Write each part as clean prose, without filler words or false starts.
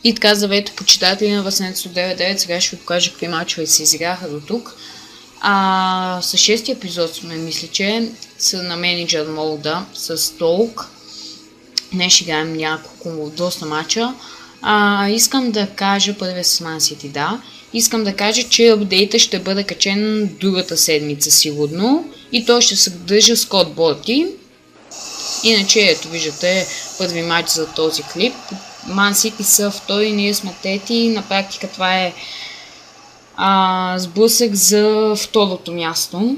И така, здравейте, почитатели на Въснецо 99, сега ще ви покажа какви мачове се изиграха до тук. С 6-ти епизод сме, мисля, че са на менеджер мода с Толк. Днес ще играем няколко, доста мача. Искам да кажа, първия с Man City, да. Искам да кажа, че апдейта ще бъде качен другата седмица сигурно. И той ще съдържа скотборди. Иначе, ето виждате първи матч за този клип. Man City са втори, ние сме трети. На практика това е сблъсък за второто място.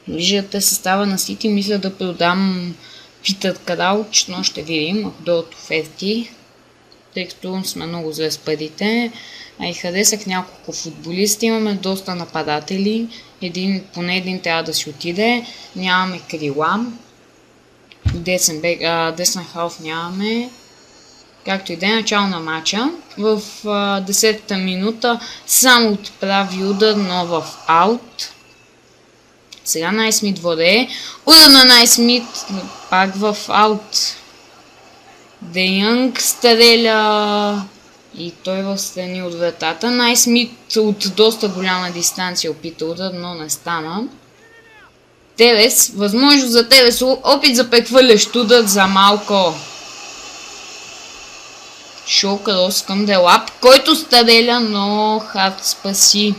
Виждате състава на City, мисля да продам Питър Крауч, но ще видим, ако дойдат оферти, тъй като сме много зле с парите. И харесах няколко футболисти, имаме доста нападатели, поне един трябва да си отиде, нямаме крила, десен халф нямаме. Както и да е, начало на матча. В 10-та минута само отправи удар, но в аут. Сега Найсмит воде. Удар на Найсмит, пак в аут. Де Йонг стреля и той в страни от вратата. Найсмит от доста голяма дистанция опита удар, но не стана. Телес, възможност за Телес, опит за прехвърлящ удар за малко. Шоу крос към Делап, който стреля, но Харт спаси.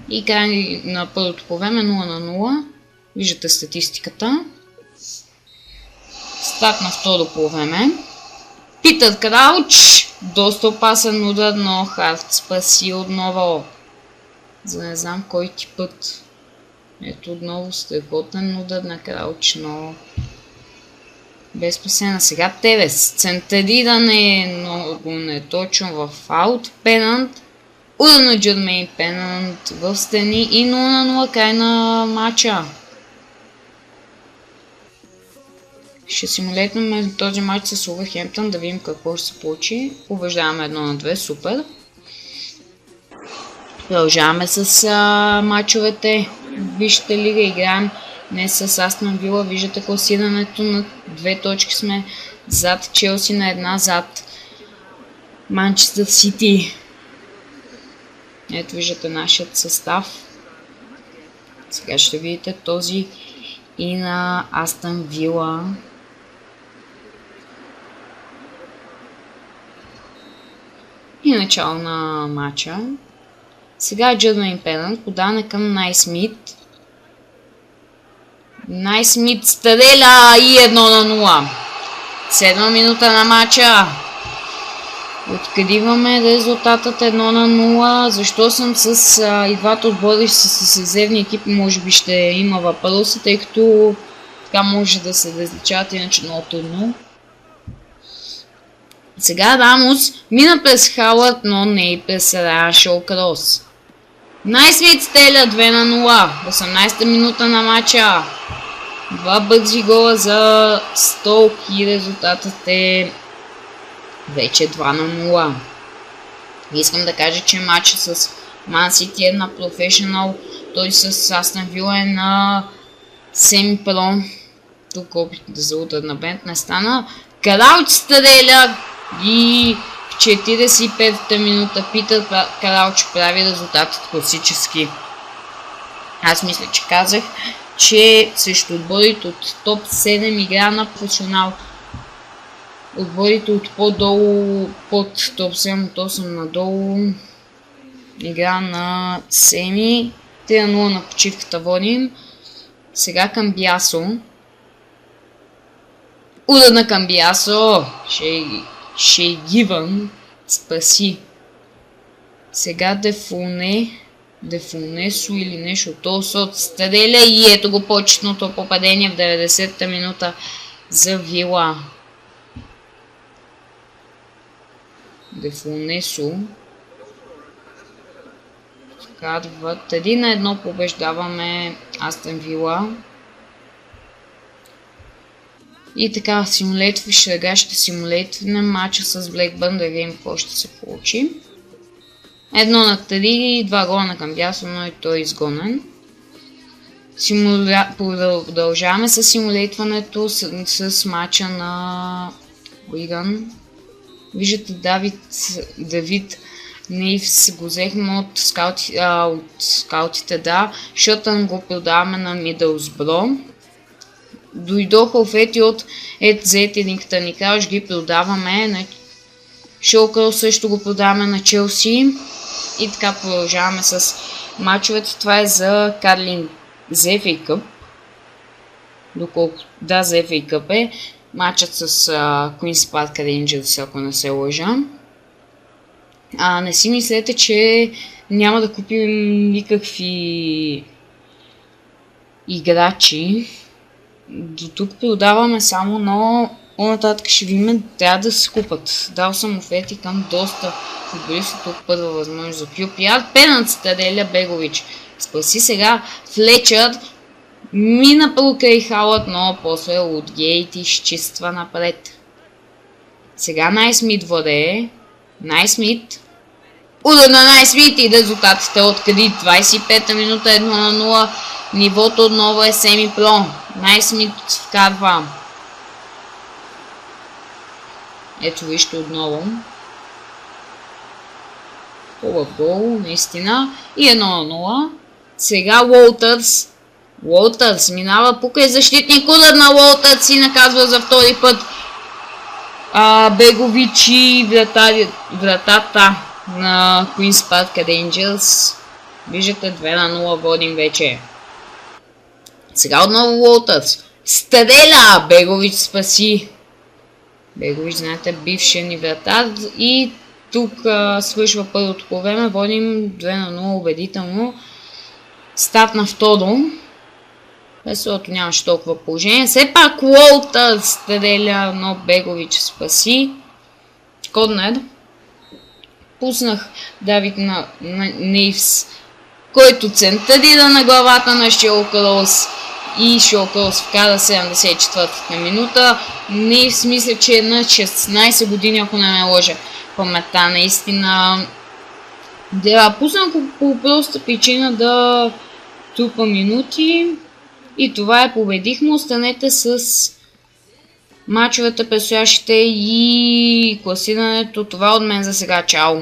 И край на първото по време 0-0. Виждате статистиката. Старт на второ по време. Питър Крауч, доста опасен удар, но Харт спаси отново. За не знам кой ти път. Ето отново страхотен удар на Крауч, но без спасена. Сега Телес. Центриране, много неточно в аут. Пенант. Удар на Джермейн Пенант в страни и 0-0 край на матча. Ще симулетнем този матч с Увърхемптън да видим какво ще се получи. Побеждаваме 1-2, супер. Продължаваме с матчовете. Вижте лига, играем днес с Астон Вила, виждате класирането, на 2 точки сме зад Челси, на една зад Манчестър Сити. Ето виждате нашият състав. Сега ще видите този и на Астон Вила. И начало на матча. Сега Джермейн Пенант, подане към Найсмит. Найсмит стреля и 1-0. 7 минута на матча. Откриваме резултатът 1-0. Защо съм с и двата отбори с резервни екипи, може би ще има въпроси, тъй като така може да се различават, иначе много трудно. Сега Рамос мина през Халът, но не и през Шоу крос. Найсмит стреля 2-0. 18-та минута на матча. Два бързи гола за Столк и резултатът е вече 2-0. Искам да кажа, че матчът с Man City е на Professional, той с Астон Вила е на Semi-Pro. Тук опит да за удар на бент не стана. Крауч стреля и в 45-та минута Питър Крауч прави резултатът класически. Аз мисля, че казах, че срещу отборите от топ 7 игра на професионал. Отборите от по-долу, под топ 7 от 8 надолу, игра на семи. 3-0 на почивката водим. Сега Камбиасо. Удар на Камбиасо. Шейгиван спаси. Сега Дефунесо или нещо. Толсот стреля и ето го почетното попадение в 90-та минута за Вила. Дефунесо вкарват 1-1, побеждаваме Астон Вила. И така, сега ще симулетваме матча с Блекбърн, да видим какво ще се получи. 1-3, 2 гола на Камбиасо, но и той е изгонен. Продължаваме с симулетването с матча на Уиган. Виждате Давид Нейвс го взехме от скаутите, да. Шотън го продаваме на Мидълсбро. Дойдоха оферти от Единктън Крауч, ги продаваме. Шоукъл също го продаваме на Челси. И така продължаваме с мачовете. Това е за Карлин за FA Cup. Да, за FA Cup е. Матчът с Queen's Park Rangers, ако не се лъжа. Не си мислете, че няма да купим никакви играчи. До тук продаваме само, но по-нататък ще видим, трябва да се купат. Дал съм оферти към доста футболисти, тук първа възможност за QPR. Пенът Цитаделя Бегович спаси сега Флечър. Мина първо край Халът, но после Лутгейт изчиства напред. Сега Найсмит владее. Найсмит. Удар на Найсмит и резултатите открит. 25-та минута 1-0. Нивото отново е семи-про. Найсмит вкарва. Ето вижте отново. Хубав гол, наистина. И 1-0. Сега Уолтърс минава покрай защитник, удар на Уолтърс и наказва за втори път Бегович и вратата на Queen's Park Rangers. Виждате 2-0 водим вече. Сега отново Уолтърс. Стреля! Бегович спаси. Бегович, знаете, бившия ни вратар. И тук свършва първото по време. Водим 2-0 убедително. Старт на второ. Веселото нямаше толкова положение. Все пак Уолтърс стреля, но Бегович спаси. Корнер. Пуснах Давид на Нейвс, който центрира на главата на Шоукърос. И Шоукърос вкара 74-та минута. Нейвс мисля, че е на 16 години, ако не ме лъжа паметта. Наистина. Да, пуснах по проста причина да трупа минути. И това е, победихме. Останете с мачовете, предстоящите и класирането. Това от мен за сега. Чао!